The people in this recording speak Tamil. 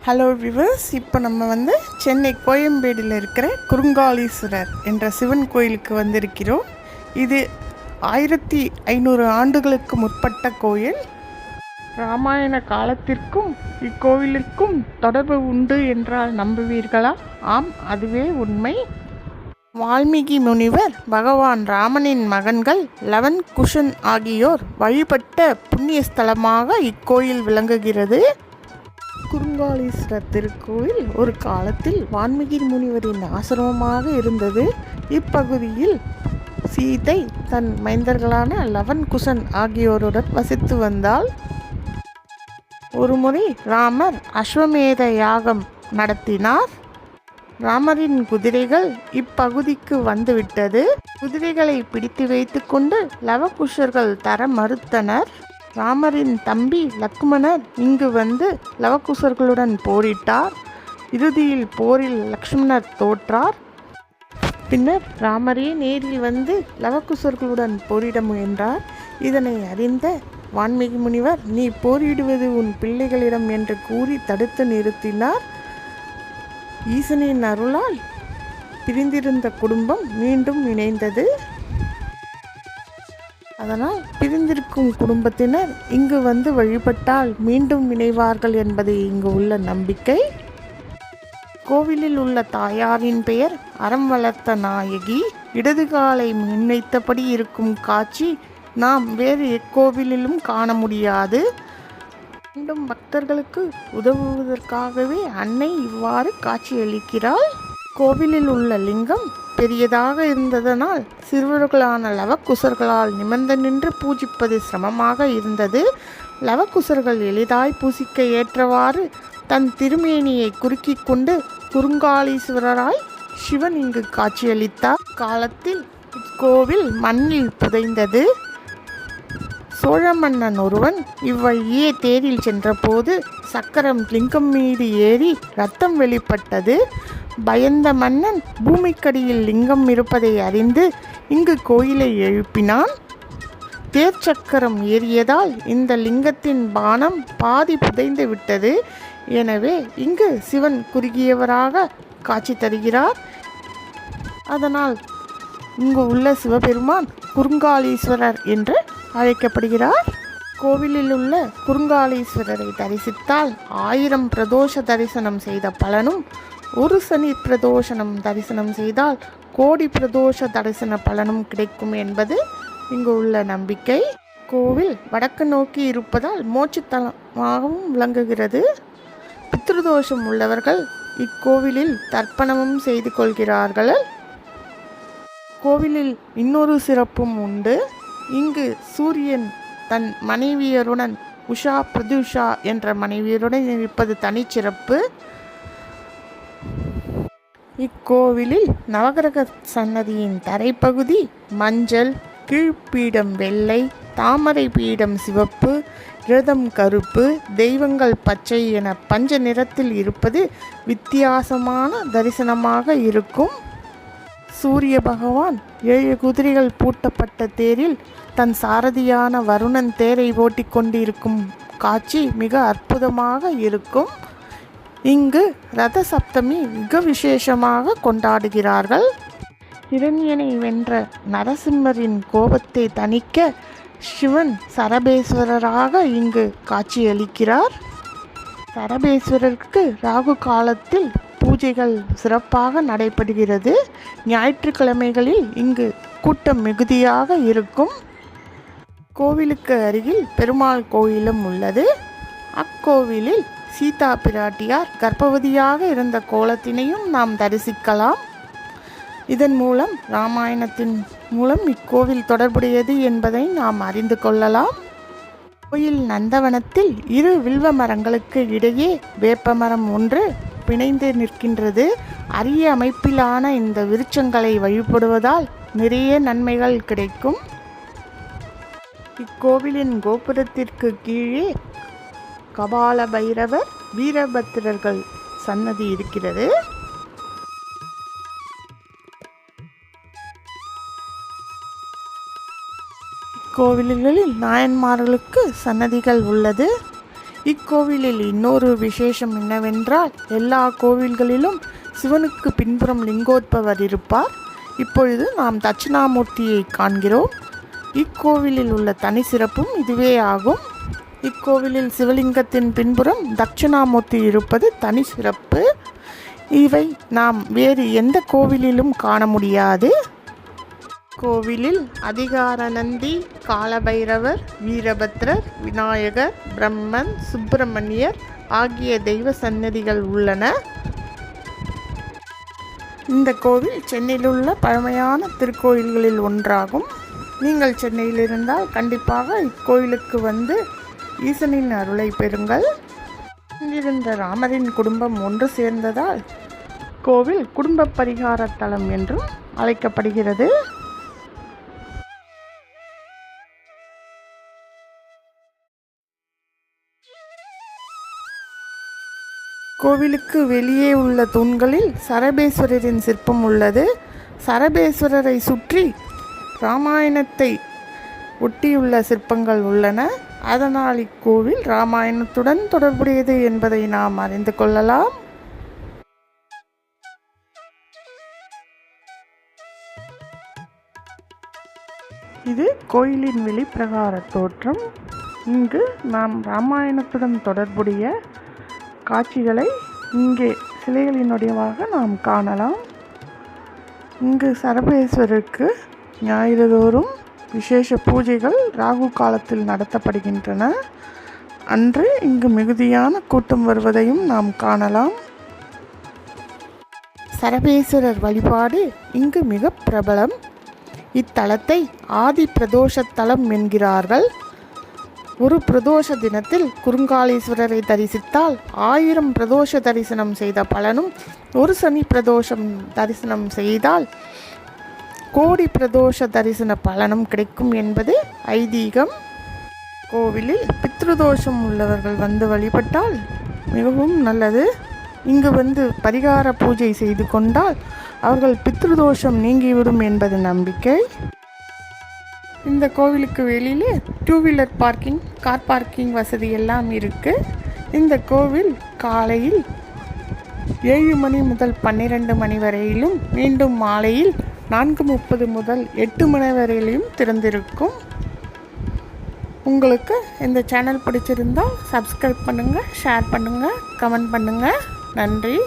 ஹலோ விவர்ஸ், இப்போ நம்ம சென்னை கோயம்பேடில் இருக்கிற குறுங்காலீஸ்வரர் என்ற சிவன் கோயிலுக்கு வந்திருக்கிறோம். இது 1500 ஆண்டுகளுக்கு முற்பட்ட கோயில். ராமாயண காலத்திற்கும் இக்கோவிலுக்கும் தொடர்பு உண்டு என்றால் நம்புவீர்களா? ஆம், அதுவே உண்மை. வால்மீகி முனிவர் பகவான் ராமனின் மகன்கள் லவன் குஷன் ஆகியோர் வழிபட்ட புண்ணிய ஸ்தலமாக இக்கோயில் விளங்குகிறது. குறுங்காலீஸ்வரர் திருக்கோயில் ஒரு காலத்தில் வால்மீகி முனிவரின் ஆசிரமமாக இருந்தது. இப்பகுதியில் சீதை தன் மைந்தர்களான லவன் குஷன் ஆகியோருடன் வசித்து வந்தாள். ஒருமுறை ராமர் அஸ்வமேத யாகம் நடத்தினார். ராமரின் குதிரைகள் இப்பகுதிக்கு வந்துவிட்டது. குதிரைகளை பிடித்து வைத்து கொண்டு லவகுஷர்கள் தர மறுத்தனர். ராமரின் தம்பி லக்ஷ்மணர் இங்கு வந்து லவகுஷர்களுடன் போரிட்டார். இறுதியில் போரில் லக்ஷ்மணர் தோற்றார். பின்னர் ராமரே நேரில் வந்து லவகுஷர்களுடன் போரிட முயன்றார். இதனை அறிந்த வால்மீகி முனிவர், நீ போரிடுவது உன் பிள்ளைகளிடம் என்று கூறி தடுத்து நிறுத்தினார். ஈசனின் அருளால் பிரிந்திருந்த குடும்பம் மீண்டும் இணைந்தது. அதனால் பிரிந்திருக்கும் குடும்பத்தினர் இங்கு வந்து வழிபட்டால் மீண்டும் இணைவார்கள் என்பது இங்கு உள்ள நம்பிக்கை. கோவிலில் உள்ள தாயாரின் பெயர் அறம் வளர்த்த நாயகி. இடது காலை முன்வைத்தபடி இருக்கும் காட்சி நாம் வேறு எக்கோவிலிலும் காண முடியாது. மீண்டும் பக்தர்களுக்கு உதவுவதற்காகவே அன்னை இவ்வாறு காட்சியளிக்கிறாள். கோவிலில் உள்ள லிங்கம் பெரியதாக இருந்ததனால் சிறுவர்களான லவகுஷர்களால் நிமிர்ந்து நின்று பூஜிப்பது சிரமமாக இருந்தது. லவகுஷர்கள் எளிதாய் பூசிக்க ஏற்றவாறு தன் திருமேனியை குறுக்கிக் கொண்டு குறுங்காலீஸ்வரராய் சிவன் இங்கு காட்சியளித்தார். காலத்தில் இக்கோவில் மண்ணில் புதைந்தது. சோழ மன்னன் ஒருவன் இவ்வழியே தேரில் சென்றபோது சக்கரம் லிங்கம் மீது ஏறி ரத்தம் வெளிப்பட்டது. பயந்த மன்னன் பூமிக்கடியில் லிங்கம் இருப்பதை அறிந்து இங்கு கோயிலை எழுப்பினான். தேர் சக்கரம் ஏறியதால் இந்த லிங்கத்தின் பானம் பாதி புதைந்து விட்டது. எனவே இங்கு சிவன் குறுகியவராக காட்சி தருகிறார். அதனால் இங்கு உள்ள சிவபெருமான் குறுங்காலீஸ்வரர் என்று அழைக்கப்படுகிறார். கோவிலில் உள்ள குறுங்காலீஸ்வரரை தரிசித்தால் 1000 பிரதோஷ தரிசனம் செய்த பலனும், ஒரு சனி பிரதோஷனம் தரிசனம் செய்தால் கோடி பிரதோஷ தரிசன பலனும் கிடைக்கும் என்பது இங்கு உள்ள நம்பிக்கை. கோவில் வடக்கு நோக்கி இருப்பதால் மோட்சத்தலமாகவும் விளங்குகிறது. பித்ருதோஷம் உள்ளவர்கள் இக்கோவிலில் தர்ப்பணமும் செய்து கொள்கிறார்கள். கோவிலில் இன்னொரு சிறப்பும் உண்டு. இங்கு சூரியன் தன் மனைவியருடன் உஷா பிரதுஷா என்ற மனைவியருடன் இருப்பது தனிச்சிறப்பு. இக்கோவிலில் நவகிரக சன்னதியின் தரைப்பகுதி மஞ்சள், கீழ்ப்பீடம் வெள்ளை, தாமரை பீடம் சிவப்பு, ரதம் கருப்பு, தெய்வங்கள் பச்சை என பஞ்ச நிறத்தில் இருப்பது வித்தியாசமான தரிசனமாக இருக்கும். சூரிய பகவான் 7 குதிரைகள் பூட்டப்பட்ட தேரில் தன் சாரதியான வருணன் தேரை ஓட்டி கொண்டிருக்கும் காட்சி மிக அற்புதமாக இருக்கும். இங்கு ரத சப்தமி மிக விசேஷமாக கொண்டாடுகிறார்கள். இரண்யனை வென்ற நரசிம்மரின் கோபத்தை தணிக்க சிவன் சரபேஸ்வரராக இங்கு காட்சியளிக்கிறார். சரபேஸ்வரருக்கு ராகு காலத்தில் பூஜைகள் சிறப்பாக நடைபெறுகிறது. ஞாயிற்றுக்கிழமைகளில் இங்கு கூட்டம் மிகுதியாக இருக்கும். கோவிலுக்கு அருகில் பெருமாள் கோயிலும் உள்ளது. அக்கோவிலில் சீதா பிராட்டியார் கர்ப்பவதியாக இருந்த கோலத்தினையும் நாம் தரிசிக்கலாம். இதன் மூலம் ராமாயணத்தின் மூலம் இக்கோவில் தொடர்புடையது என்பதை நாம் அறிந்து கொள்ளலாம். கோயில் நந்தவனத்தில் 2 வில்வ மரங்களுக்கு இடையே வேப்பமரம் ஒன்று பிணைந்து நிற்கின்றது. அரிய அமைப்பிலான இந்த விருட்சங்களை வழிபடுவதால் நிறைய நன்மைகள் கிடைக்கும். இக்கோவிலின் கோபுரத்திற்கு கீழே கபால பைரவர், வீரபத்திரர்கள் சன்னதி இருக்கிறது. கோவில்களில் நாயன்மார்களுக்கு சன்னதிகள் உள்ளது. இக்கோவிலில் இன்னொரு விசேஷம் என்னவென்றால் எல்லா கோவில்களிலும் சிவனுக்கு பின்புறம் லிங்கோத்பவர் இருப்பார். இப்பொழுது நாம் தட்சிணாமூர்த்தியை காண்கிறோம். இக்கோவிலில் உள்ள தனி சிறப்பும் இதுவே ஆகும். இக்கோவிலில் சிவலிங்கத்தின் பின்புறம் தட்சிணாமூர்த்தி இருப்பது தனி சிறப்பு. இவை நாம் வேறு எந்த கோவிலிலும் காண முடியாது. கோவிலில் அதிகார நந்தி, காலபைரவர், வீரபத்ரர், விநாயகர், பிரம்மன், சுப்பிரமணியர் ஆகிய தெய்வ சன்னதிகள் உள்ளன. இந்த கோவில் சென்னையில் உள்ள பழமையான திருக்கோயில்களில் ஒன்றாகும். நீங்கள் சென்னையில் இருந்தால் கண்டிப்பாக இக்கோயிலுக்கு வந்து ஈசனின் அருளை பெறுங்கள். இங்கிருந்த ராமரின் குடும்பம் ஒன்று சேர்ந்ததால் கோவில் குடும்ப பரிகார தலம் என்றும் அழைக்கப்படுகிறது. கோவிலுக்கு வெளியே உள்ள தூண்களில் சரபேஸ்வரரின் சிற்பம் உள்ளது. சரபேஸ்வரரை சுற்றி இராமாயணத்தை ஒட்டியுள்ள சிற்பங்கள் உள்ளன. அதனால் இக்கோவில் இராமாயணத்துடன் தொடர்புடையது என்பதை நாம் அறிந்து கொள்ளலாம். இது கோயிலின் வெளிப்பிரகார தோற்றம். இங்கு நாம் இராமாயணத்துடன் தொடர்புடைய காட்சிகளை இங்கே சிலைகளினுடையவாக நாம் காணலாம். இங்கு சரபேஸ்வரருக்கு ஞாயிறுதோறும் விசேஷ பூஜைகள் ராகு காலத்தில் நடத்தப்படுகின்றன. அன்று இங்கு மிகுதியான கூட்டம் வருவதையும் நாம் காணலாம். சரபேஸ்வரர் வழிபாடு இங்கு மிக பிரபலம். இத்தலத்தை ஆதி பிரதோஷ தலம் என்கிறார்கள். ஒரு பிரதோஷ தினத்தில் குறுங்காலீஸ்வரரை தரிசித்தால் 1000 பிரதோஷ தரிசனம் செய்த பலனும், ஒரு சனி பிரதோஷம் தரிசனம் செய்தால் கோடி பிரதோஷ தரிசன பலனும் கிடைக்கும் என்பது ஐதீகம். கோவிலில் பித்ருதோஷம் உள்ளவர்கள் வந்து வழிபட்டால் மிகவும் நல்லது. இங்கு வந்து பரிகார பூஜை செய்து கொண்டால் அவர்கள் பித்ருதோஷம் நீங்கிவிடும் என்பது நம்பிக்கை. இந்த கோவிலுக்கு வெளியிலே 2 வீலர் பார்க்கிங், கார் பார்க்கிங் வசதி எல்லாம் இருக்குது. இந்த கோவில் காலையில் 7 மணி முதல் 12 மணி வரையிலும், மீண்டும் மாலையில் 4:30 முதல் 8 மணி வரையிலும் திறந்திருக்கும். உங்களுக்கு இந்த சேனல் பிடிச்சிருந்தால் சப்ஸ்கிரைப் பண்ணுங்கள், ஷேர் பண்ணுங்கள், கமெண்ட் பண்ணுங்கள். நன்றி.